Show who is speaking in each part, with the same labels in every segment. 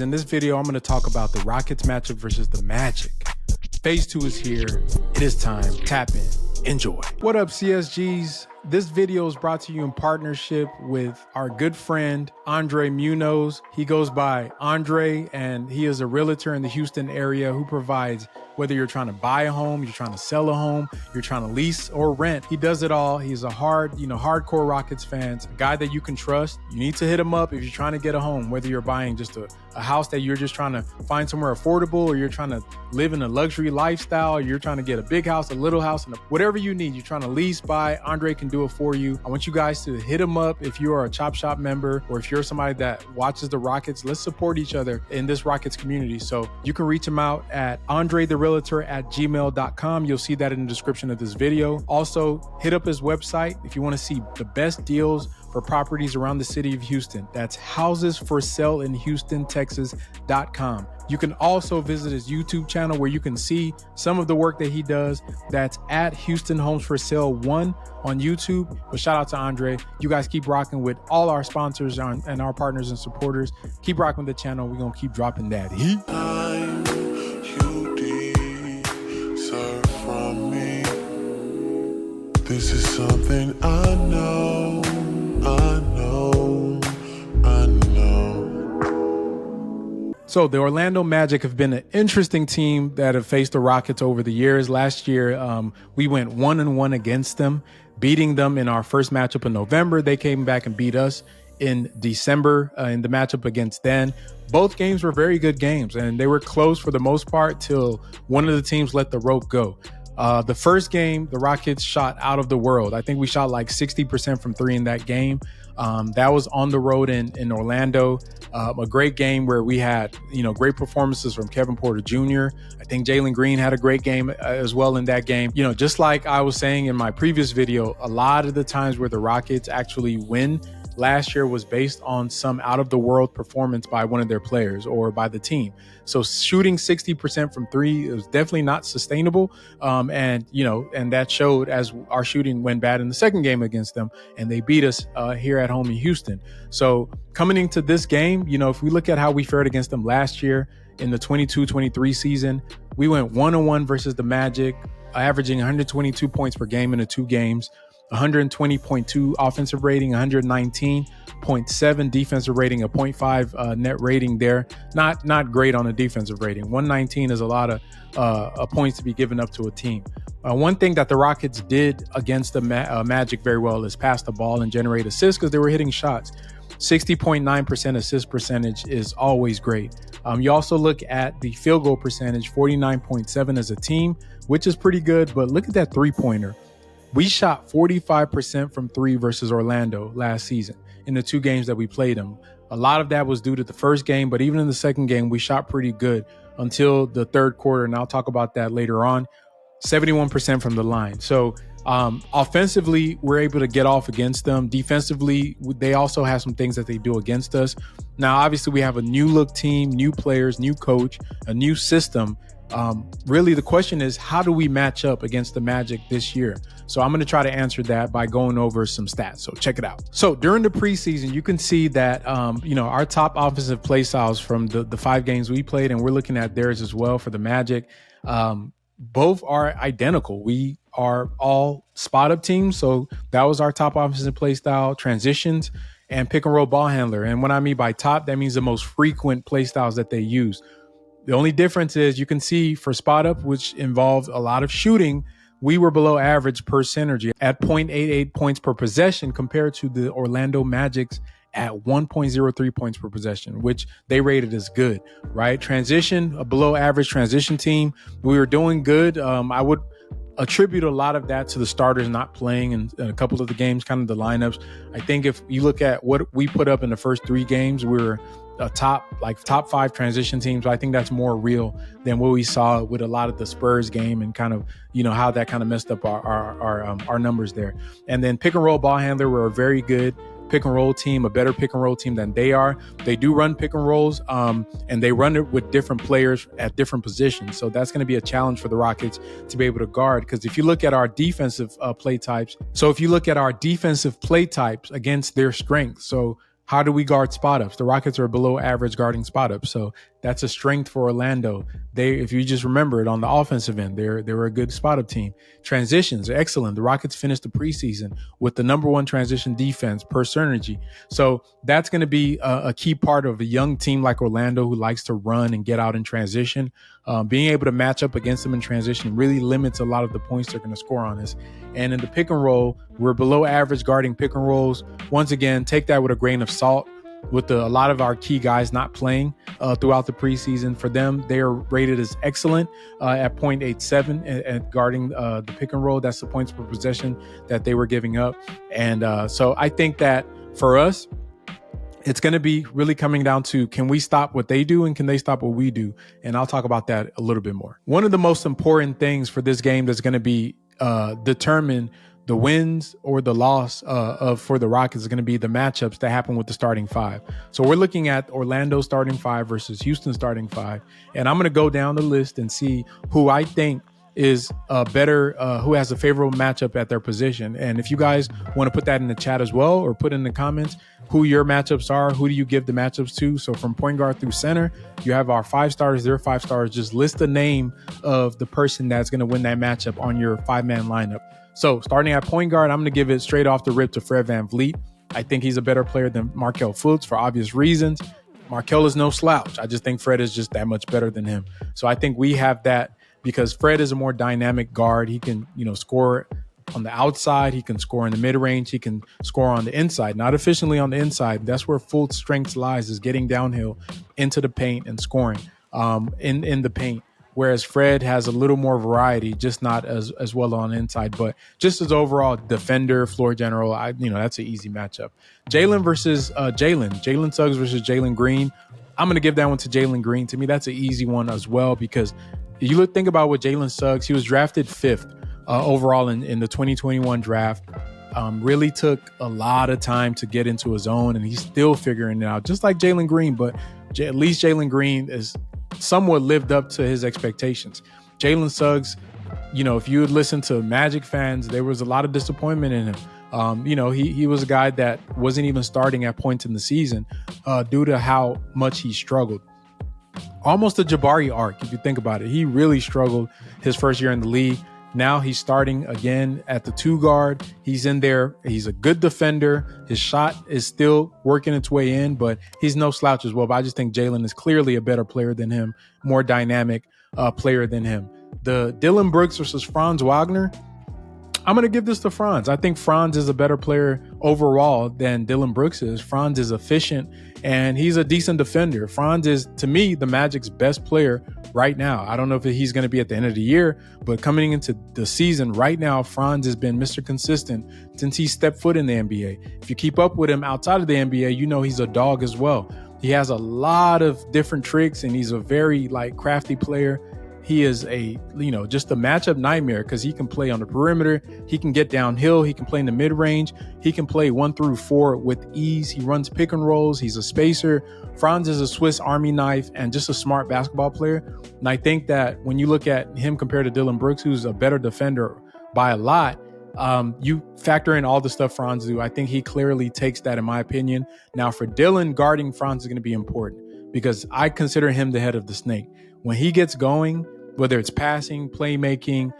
Speaker 1: In this video, I'm going to talk about the Rockets matchup versus the Magic. Phase 2 is here. It is time. Tap in. Enjoy. What up, CSGs? This video is brought to you in partnership with our good friend, Andre Munoz. He goes by Andre, and he is a realtor in the Houston area who provides, whether you're trying to buy a home, you're trying to sell a home, you're trying to lease or rent. He does it all. He's a hardcore Rockets fan, a guy that you can trust. You need to hit him up if you're trying to get a home, whether you're buying just a house that you're just trying to find somewhere affordable, or you're trying to live in a luxury lifestyle, or you're trying to get a big house, a little house, and whatever you need. You're trying to lease, buy, Andre can do it for you. I want you guys to hit him up if you are a Chop Shop member, or if you're somebody that watches the Rockets. Let's support each other in this Rockets community. So you can reach him out at andretherealtor@gmail.com. You'll see that in the description of this video. Also, hit up his website if you want to see the best deals for properties around the city of Houston. That's housesforsale-in-Houston-Texas.com. You can also visit his YouTube channel where you can see some of the work that he does. That's at Houston Homes for Sale 1 on YouTube. But shout out to Andre. You guys keep rocking with all our sponsors and our partners and supporters. Keep rocking with the channel. We're going to keep dropping that heat.
Speaker 2: From me. This is something I know.
Speaker 1: So the Orlando Magic have been an interesting team that have faced the Rockets over the years. Last year, we went 1-1 against them, beating them in our first matchup in November. They came back and beat us in December in the matchup against them. Both games were very good games, and they were close for the most part till one of the teams let the rope go. The first game, the Rockets shot out of the world. I think we shot like 60% from three in that game. That was on the road in Orlando. A great game where we had, great performances from Kevin Porter Jr. I think Jalen Green had a great game as well in that game. Just like I was saying in my previous video, a lot of the times where the Rockets actually win last year was based on some out-of-the-world performance by one of their players or by the team. So shooting 60% from three is definitely not sustainable. And that showed as our shooting went bad in the second game against them, and they beat us here at home in Houston. So coming into this game, if we look at how we fared against them last year in the 22-23 season, we went 1-1 versus the Magic, averaging 122 points per game in the two games. 120.2 offensive rating, 119.7 defensive rating, a 0.5 net rating there. Not great on a defensive rating. 119 is a lot of points to be given up to a team. One thing that the Rockets did against the Magic very well is pass the ball and generate assists because they were hitting shots. 60.9% assist percentage is always great. You also look at the field goal percentage, 49.7 as a team, which is pretty good, but look at that three-pointer. We shot 45% from three versus Orlando last season in the two games that we played them. A lot of that was due to the first game, but even in the second game, we shot pretty good until the third quarter, and I'll talk about that later on. 71% from the line. So offensively, we're able to get off against them. Defensively, they also have some things that they do against us. Now, obviously, we have a new look team, new players, new coach, a new system. Really, the question is, how do we match up against the Magic this year? So I'm going to try to answer that by going over some stats. So check it out. So during the preseason, you can see that, our top offensive play styles from the 5 games we played, and we're looking at theirs as well for the Magic. Both are identical. We are all spot up teams. So that was our top offensive play style, transitions, and pick and roll ball handler. And what I mean by top, that means the most frequent play styles that they use. The only difference is you can see for spot up, which involved a lot of shooting, we were below average per synergy at 0.88 points per possession compared to the Orlando Magic's at 1.03 points per possession, which they rated as good, right? Transition, a below average transition team. We were doing good. I would attribute a lot of that to the starters not playing in a couple of the games, kind of the lineups. I think if you look at what we put up in the first 3 games, we were a top 5 transition teams. I think that's more real than what we saw with a lot of the Spurs game and kind of, how that kind of messed up our numbers there. And then pick and roll ball handler, we're a very good pick and roll team, a better pick and roll team than they are. They do run pick and rolls, and they run it with different players at different positions. So that's going to be a challenge for the Rockets to be able to guard. Because if you look at our defensive play types against their strengths, so How do we guard spot ups? The Rockets are below average guarding spot ups. So that's a strength for Orlando. If you just remember it on the offensive end, they were a good spot up team. Transitions are excellent. The Rockets finished the preseason with the number one transition defense per synergy. So that's going to be a key part of a young team like Orlando who likes to run and get out in transition. Being able to match up against them in transition really limits a lot of the points they're going to score on us. And in the pick and roll, we're below average guarding pick and rolls. Once again, take that with a grain of salt. With a lot of our key guys not playing throughout the preseason, for them, they are rated as excellent at 0.87 at guarding the pick and roll. That's the points per possession that they were giving up. And so I think that for us, it's going to be really coming down to, can we stop what they do and can they stop what we do? And I'll talk about that a little bit more. One of the most important things for this game that's going to be determine the wins or the loss for the Rockets is going to be the matchups that happen with the starting five. So we're looking at Orlando starting five versus Houston starting five. And I'm going to go down the list and see who I think is better, who has a favorable matchup at their position. And if you guys want to put that in the chat as well, or put in the comments who your matchups are, who do you give the matchups to? So from point guard through center, you have our 5 stars, their 5 stars. Just list the name of the person that's going to win that matchup on your 5-man lineup. So starting at point guard, I'm going to give it straight off the rip to Fred VanVleet. I think he's a better player than Markelle Fultz for obvious reasons. Markelle is no slouch. I just think Fred is just that much better than him. So I think we have that because Fred is a more dynamic guard. He can, score on the outside. He can score in the mid-range. He can score on the inside, not efficiently on the inside. That's where Fultz's strength lies, is getting downhill into the paint and scoring in the paint. Whereas Fred has a little more variety, just not as well on the inside, but just as overall defender, floor general, that's an easy matchup. Jalen versus Jalen Suggs versus Jalen Green. I'm going to give that one to Jalen Green. To me, that's an easy one as well, because you think about what Jalen Suggs, he was drafted 5th overall in the 2021 draft. Really took a lot of time to get into his own, and he's still figuring it out, just like Jalen Green, but at least Jalen Green is somewhat lived up to his expectations. Jalen Suggs, if you would listen to Magic fans, there was a lot of disappointment in him. He was a guy that wasn't even starting at points in the season due to how much he struggled. Almost a Jabari arc, if you think about it. He really struggled his first year in the league. Now he's starting again at the 2 guard. He's in there. He's a good defender. His shot is still working its way in, but he's no slouch as well. But I just think Jalen is clearly a better player than him, more dynamic player than him. The Dylan Brooks versus Franz Wagner, I'm going to give this to Franz. I think Franz is a better player overall than Dylan Brooks is. Franz is efficient and he's a decent defender. Franz is, to me, the Magic's best player right now. I don't know if he's going to be at the end of the year, but coming into the season right now, Franz has been Mr. Consistent since he stepped foot in the NBA. If you keep up with him outside of the NBA, he's a dog as well. He has a lot of different tricks and he's a very crafty player. He is just a matchup nightmare because he can play on the perimeter. He can get downhill. He can play in the mid-range. He can play 1 through 4 with ease. He runs pick and rolls. He's a spacer. Franz is a Swiss Army knife and just a smart basketball player. And I think that when you look at him compared to Dylan Brooks, who's a better defender by a lot, you factor in all the stuff Franz do. I think he clearly takes that, in my opinion. Now, for Dylan, guarding Franz is going to be important because I consider him the head of the snake. When he gets going, whether it's passing, playmaking,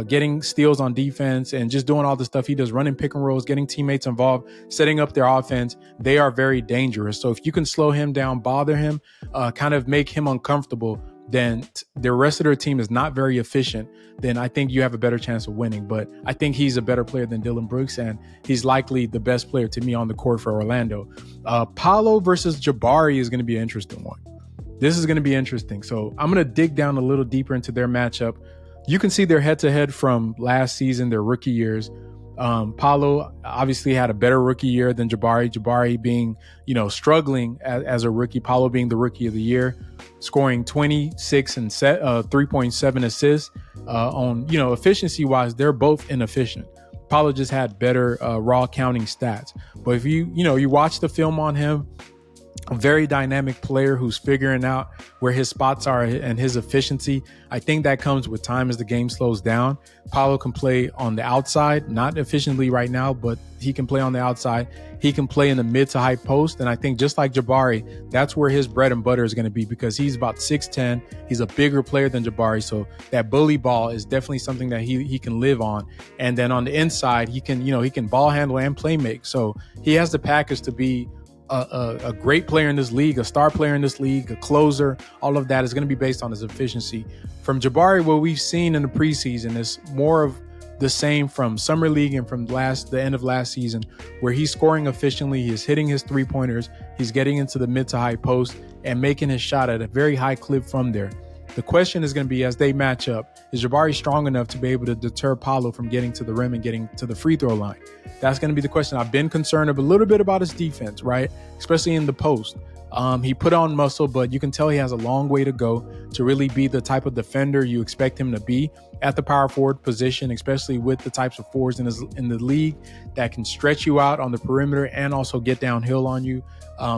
Speaker 1: getting steals on defense, and just doing all the stuff he does, running pick and rolls, getting teammates involved, setting up their offense, they are very dangerous. So if you can slow him down, bother him, kind of make him uncomfortable, then the rest of their team is not very efficient, then I think you have a better chance of winning. But I think he's a better player than Dylan Brooks, and he's likely the best player to me on the court for Orlando. Paolo versus Jabari is going to be an interesting one. This is going to be interesting. So I'm going to dig down a little deeper into their matchup. You can see their head-to-head from last season, their rookie years. Paolo obviously had a better rookie year than Jabari. Jabari being, struggling as a rookie. Paolo being the rookie of the year, scoring 26 and 3.7 assists. On efficiency-wise, they're both inefficient. Paolo just had better raw counting stats. But if you watch the film on him, a very dynamic player who's figuring out where his spots are and his efficiency. I think that comes with time as the game slows down. Paolo can play on the outside, not efficiently right now, but he can play on the outside. He can play in the mid to high post. And I think just like Jabari, that's where his bread and butter is going to be, because he's about 6'10". He's a bigger player than Jabari. So that bully ball is definitely something that he can live on. And then on the inside, he can ball handle and play make. So he has the package to be a great player in this league, a star player in this league, a closer. All of that is going to be based on his efficiency. From Jabari, what we've seen in the preseason is more of the same from summer league and from the end of last season, where he's scoring efficiently, he's hitting his 3-pointers, he's getting into the mid to high post and making his shot at a very high clip from there. The question is going to be, as they match up, is Jabari strong enough to be able to deter Paolo from getting to the rim and getting to the free throw line? That's going to be the question. I've been concerned a little bit about his defense, right? Especially in the post. He put on muscle, but you can tell he has a long way to go to really be the type of defender you expect him to be at the power forward position, especially with the types of forwards in the league that can stretch you out on the perimeter and also get downhill on you.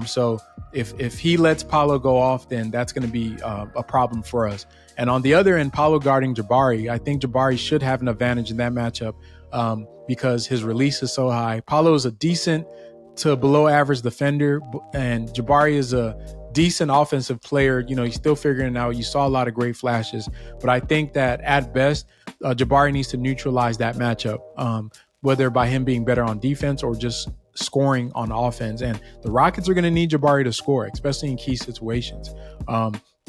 Speaker 1: So if he lets Paolo go off, then that's going to be a problem for us. And on the other end, Paolo guarding Jabari, I think Jabari should have an advantage in that matchup because his release is so high. Paolo is a decent to below average defender, and Jabari is a decent offensive player. He's still figuring it out. You saw a lot of great flashes, but I think that at best, Jabari needs to neutralize that matchup, whether by him being better on defense or just scoring on offense. And the Rockets are going to need Jabari to score, especially in key situations.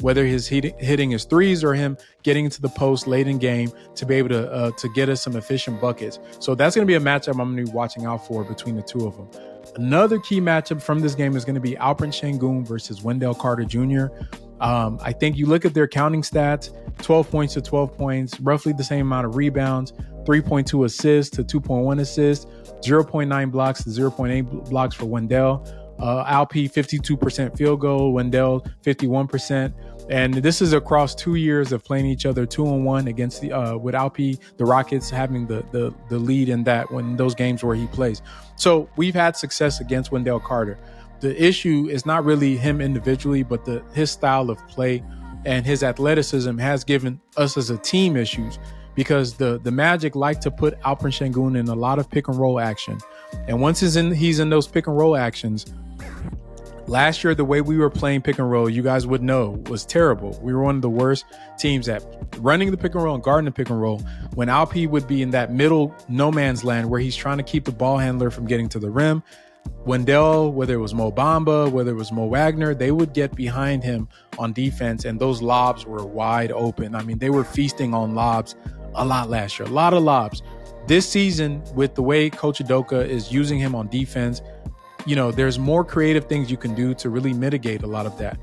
Speaker 1: Whether he's hitting his threes or him getting into the post late in game to be able to get us some efficient buckets. So that's going to be a matchup I'm going to be watching out for between the two of them. Another key matchup from this game is going to be Alperen Sengun versus Wendell Carter Jr. I think you look at their counting stats, 12 points to 12 points, roughly the same amount of rebounds, 3.2 assists to 2.1 assists, 0.9 blocks to 0.8 blocks for Wendell. Alp 52% field goal, Wendell 51%. And this is across 2 years of playing each other 2-on-1 against with Alp, the Rockets having the lead in those games where he plays. So we've had success against Wendell Carter. The issue is not really him individually, but his style of play and his athleticism has given us as a team issues, because the Magic like to put Alperen Sengun in a lot of pick and roll action. And once he's in those pick and roll actions, last year, the way we were playing pick and roll, you guys would know, was terrible. We were one of the worst teams at running the pick and roll and guarding the pick and roll, when Alp would be in that middle no man's land where he's trying to keep the ball handler from getting to the rim. Wendell, whether it was Mo Bamba, whether it was Mo Wagner, they would get behind him on defense, and those lobs were wide open. I mean, they were feasting on lobs a lot last year, a lot of lobs. This season, with the way Coach Udoka is using him on defense, there's more creative things you can do to really mitigate a lot of that.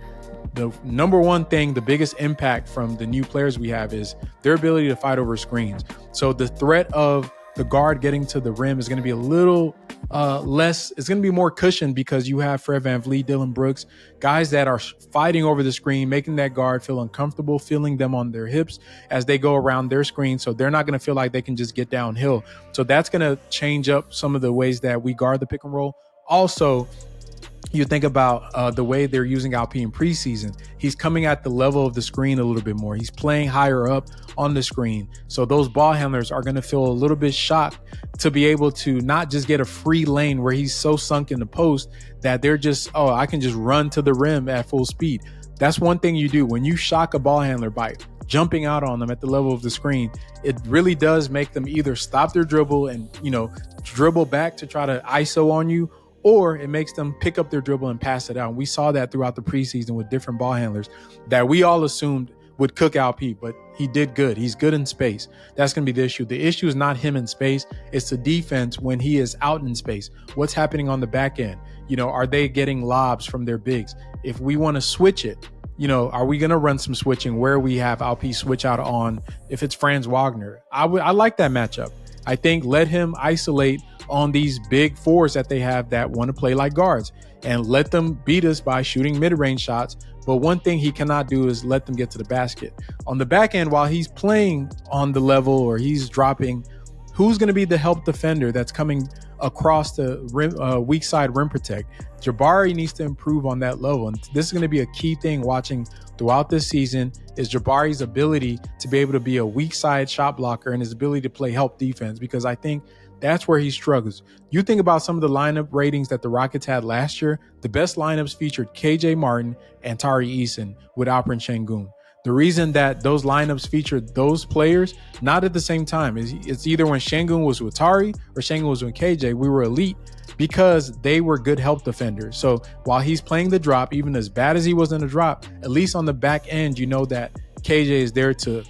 Speaker 1: The number one thing, the biggest impact from the new players we have is their ability to fight over screens. So the threat of the guard getting to the rim is going to be a little less. It's going to be more cushioned because you have Fred VanVleet, Dylan Brooks, guys that are fighting over the screen, making that guard feel uncomfortable, feeling them on their hips as they go around their screen. So they're not going to feel like they can just get downhill. So that's going to change up some of the ways that we guard the pick and roll. Also, you think about the way they're using Alp in preseason. He's coming at the level of the screen a little bit more. He's playing higher up on the screen. So those ball handlers are going to feel a little bit shocked to be able to not just get a free lane where he's so sunk in the post that they're just, I can just run to the rim at full speed. That's one thing you do. When you shock a ball handler by jumping out on them at the level of the screen, it really does make them either stop their dribble and, dribble back to try to ISO on you, or it makes them pick up their dribble and pass it out. And we saw that throughout the preseason with different ball handlers that we all assumed would cook Alp, but he did good. He's good in space. That's going to be the issue. The issue is not him in space. It's the defense when he is out in space. What's happening on the back end? Are they getting lobs from their bigs? If we want to switch it, are we going to run some switching where we have Alp switch out on, if it's Franz Wagner? I like that matchup. I think let him isolate on these big fours that they have that want to play like guards and let them beat us by shooting mid-range shots. But one thing he cannot do is let them get to the basket. On the back end, while he's playing on the level or he's dropping, who's going to be the help defender that's coming across the rim, weak side rim protect. Jabari needs to improve on that level. And this is going to be a key thing watching throughout this season is Jabari's ability to be able to be a weak side shot blocker and his ability to play help defense, because I think that's where he struggles. You think about some of the lineup ratings that the Rockets had last year. The best lineups featured KJ Martin and Tari Eason with Alperen Sengun. The reason that those lineups featured those players not at the same time is it's either when Sengun was with Tari or Sengun was with KJ, we were elite because they were good help defenders. So while he's playing the drop, even as bad as he was in the drop, at least on the back end, you know that KJ is there to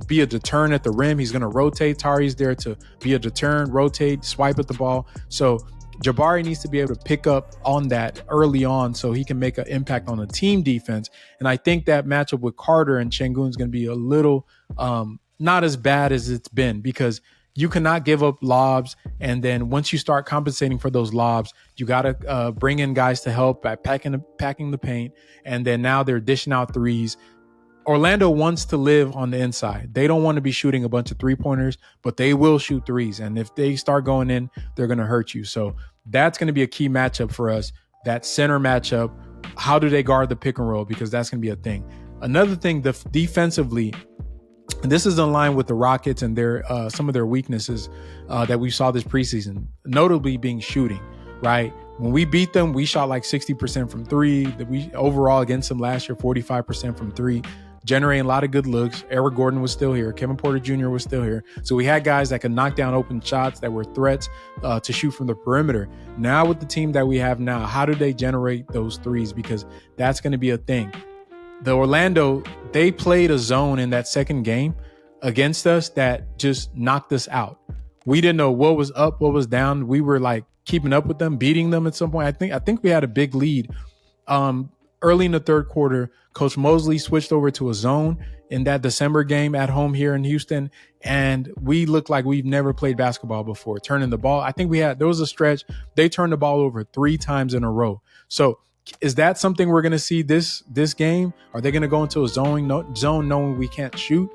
Speaker 1: be a deterrent at the rim. He's going to rotate. Tari's there to be a deterrent, rotate, swipe at the ball. So Jabari needs to be able to pick up on that early on so he can make an impact on the team defense. And I think that matchup with Carter and Sengun is going to be a little not as bad as it's been, because you cannot give up lobs. And then once you start compensating for those lobs, you got to bring in guys to help by packing the paint. And then now they're dishing out threes. Orlando wants to live on the inside. They don't want to be shooting a bunch of three-pointers, but they will shoot threes. And if they start going in, they're going to hurt you. So that's going to be a key matchup for us, that center matchup. How do they guard the pick and roll? Because that's going to be a thing. Another thing, defensively, and this is in line with the Rockets and their some of their weaknesses that we saw this preseason, notably being shooting, right? When we beat them, we shot like 60% from three. We overall against them last year, 45% from three, generating a lot of good looks. Eric Gordon was still here. Kevin Porter Jr. was still here. So we had guys that could knock down open shots that were threats to shoot from the perimeter. Now with the team that we have now, how do they generate those threes? Because that's going to be a thing. The Orlando, they played a zone in that second game against us that just knocked us out. We didn't know what was up, what was down. We were like keeping up with them, beating them at some point. I think we had a big lead. Early in the third quarter, Coach Mosley switched over to a zone in that December game at home here in Houston, and we looked like we've never played basketball before. Turning the ball, I think there was a stretch, they turned the ball over 3 times in a row. So is that something we're going to see this game? Are they going to go into a zone knowing we can't shoot?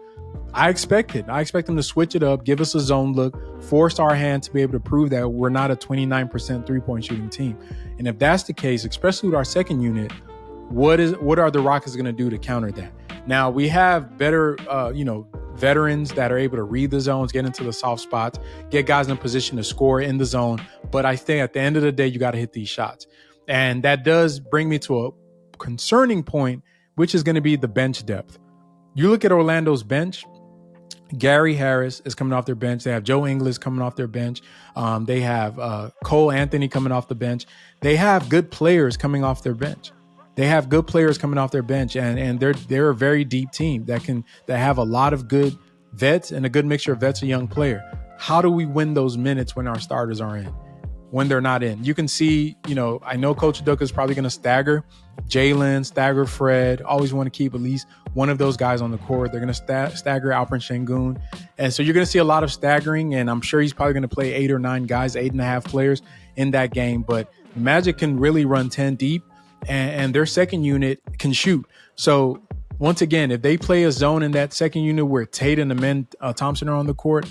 Speaker 1: I expect it. I expect them to switch it up, give us a zone look, force our hand to be able to prove that we're not a 29% three-point shooting team. And if that's the case, especially with our second unit, what are the Rockets going to do to counter that? Now, we have better, veterans that are able to read the zones, get into the soft spots, get guys in a position to score in the zone. But I think at the end of the day, you got to hit these shots. And that does bring me to a concerning point, which is going to be the bench depth. You look at Orlando's bench. Gary Harris is coming off their bench. They have Joe Ingles coming off their bench. They have Cole Anthony coming off the bench. They have good players coming off their bench. And they're a very deep team that have a lot of good vets and a good mixture of vets and young player. How do we win those minutes when our starters are in? When they're not in, you can see, I know Coach Duka is probably going to stagger Jalen, stagger Fred, always want to keep at least one of those guys on the court. They're going to stagger Alperen Sengun. And so you're going to see a lot of staggering, and I'm sure he's probably going to play 8 or 9 guys, 8.5 players in that game. But Magic can really run 10 deep, and their second unit can shoot. So once again, if they play a zone in that second unit where Tate and Amen Thompson are on the court,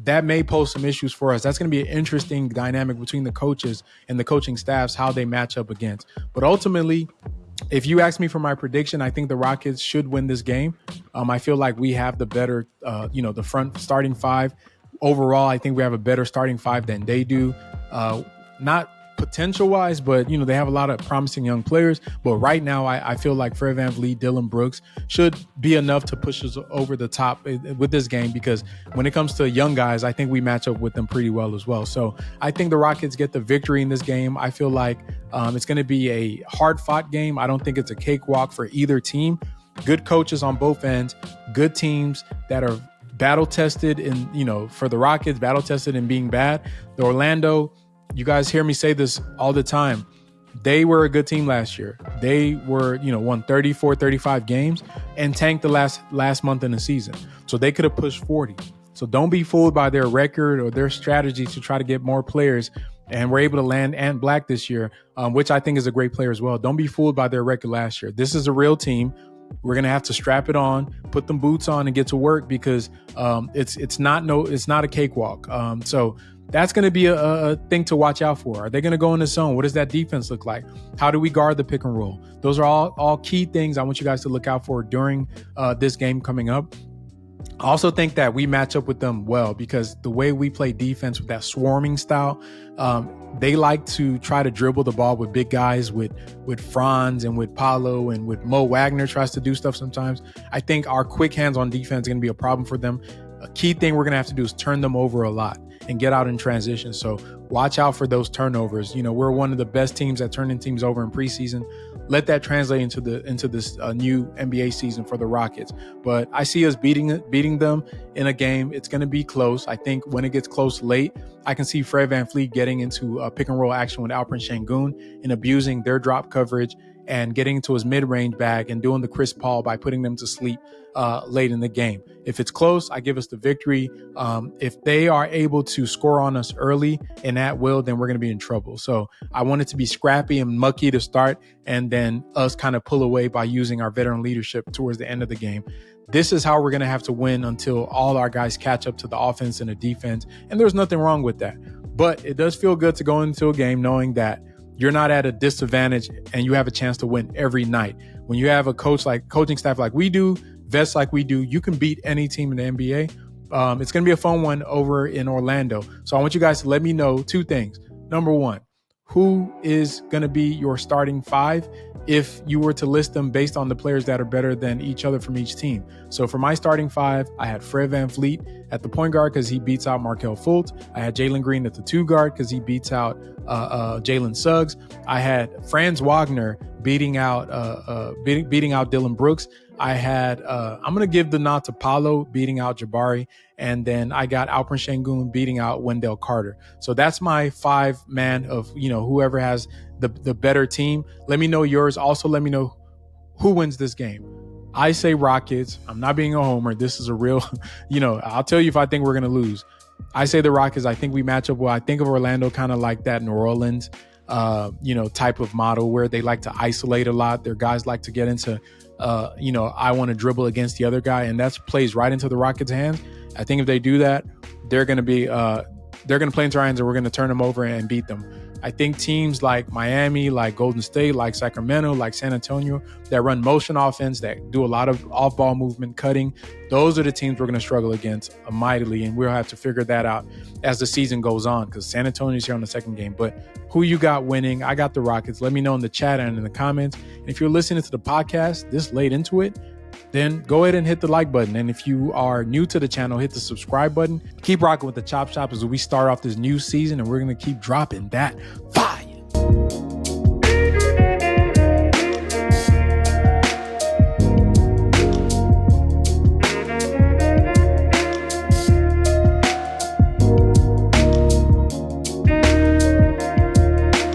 Speaker 1: that may pose some issues for us. That's going to be an interesting dynamic between the coaches and the coaching staffs, how they match up against. But ultimately, if you ask me for my prediction, I think the Rockets should win this game. I feel like we have the better, the front starting 5. Overall, I think we have a better starting 5 than they do. Not potential-wise, but, they have a lot of promising young players. But right now, I feel like Fred VanVleet, Dylan Brooks should be enough to push us over the top with this game, because when it comes to young guys, I think we match up with them pretty well as well. So I think the Rockets get the victory in this game. I feel like it's going to be a hard-fought game. I don't think it's a cakewalk for either team. Good coaches on both ends, good teams that are battle-tested in, for the Rockets, battle-tested in being bad. The Orlando, you guys hear me say this all the time. They were a good team last year. They were, won 34, 35 games and tanked the last month in the season. So they could have pushed 40. So don't be fooled by their record or their strategy to try to get more players. And we're able to land Ant Black this year, which I think is a great player as well. Don't be fooled by their record last year. This is a real team. We're going to have to strap it on, put them boots on and get to work, because it's not a cakewalk. So That's going to be a thing to watch out for. Are they going to go in the zone? What does that defense look like? How do we guard the pick and roll? Those are all key things I want you guys to look out for during this game coming up. I also think that we match up with them well because the way we play defense with that swarming style, they like to try to dribble the ball with big guys, with Franz and with Paulo and with Mo Wagner tries to do stuff sometimes. I think our quick hands on defense is going to be a problem for them. A key thing we're going to have to do is turn them over a lot and get out in transition. So watch out for those turnovers. You know, we're one of the best teams at turning teams over in preseason. Let that translate into this new NBA season for the Rockets. But I see us beating them in a game. It's going to be close. I think when it gets close late, I can see Fred VanVleet getting into a pick and roll action with Alperen Sengun and abusing their drop coverage and getting into his mid-range bag and doing the Chris Paul by putting them to sleep late in the game. If it's close, I give us the victory. If they are able to score on us early and at will, then we're going to be in trouble. So I want it to be scrappy and mucky to start, and then us kind of pull away by using our veteran leadership towards the end of the game. This is how we're going to have to win until all our guys catch up to the offense and the defense. And there's nothing wrong with that. But it does feel good to go into a game knowing that you're not at a disadvantage and you have a chance to win every night. When you have a coaching staff like we do, vets like we do, you can beat any team in the NBA. It's going to be a fun one over in Orlando. So I want you guys to let me know two things. Number one, who is going to be your starting five if you were to list them based on the players that are better than each other from each team. So for my starting five, I had Fred VanVleet at the point guard because he beats out Markelle Fultz. I had Jalen Green at the two guard because he beats out Jalen Suggs. I had Franz Wagner beating out Dylan Brooks. I had I'm going to give the nod to Paulo beating out Jabari. And then I got Alperen Sengun beating out Wendell Carter. So that's my 5-man of, whoever has the better team. Let me know yours. Also, let me know who wins this game. I say Rockets. I'm not being a homer. This is a real, I'll tell you if I think we're going to lose. I say the Rockets. I think we match up well. I think of Orlando kind of like that New Orleans, type of model where they like to isolate a lot. Their guys like to get into, I want to dribble against the other guy. And that plays right into the Rockets' hands. I think if they do that, they're going to play into our hands and we're going to turn them over and beat them. I think teams like Miami, like Golden State, like Sacramento, like San Antonio, that run motion offense, that do a lot of off-ball movement, cutting, those are the teams we're going to struggle against mightily, and we'll have to figure that out as the season goes on because San Antonio's here on the second game. But who you got winning? I got the Rockets. Let me know in the chat and in the comments. And if you're listening to the podcast this late into it, then go ahead and hit the like button. And if you are new to the channel, hit the subscribe button. Keep rocking with the Chop Shop as we start off this new season, and we're going to keep dropping that fire.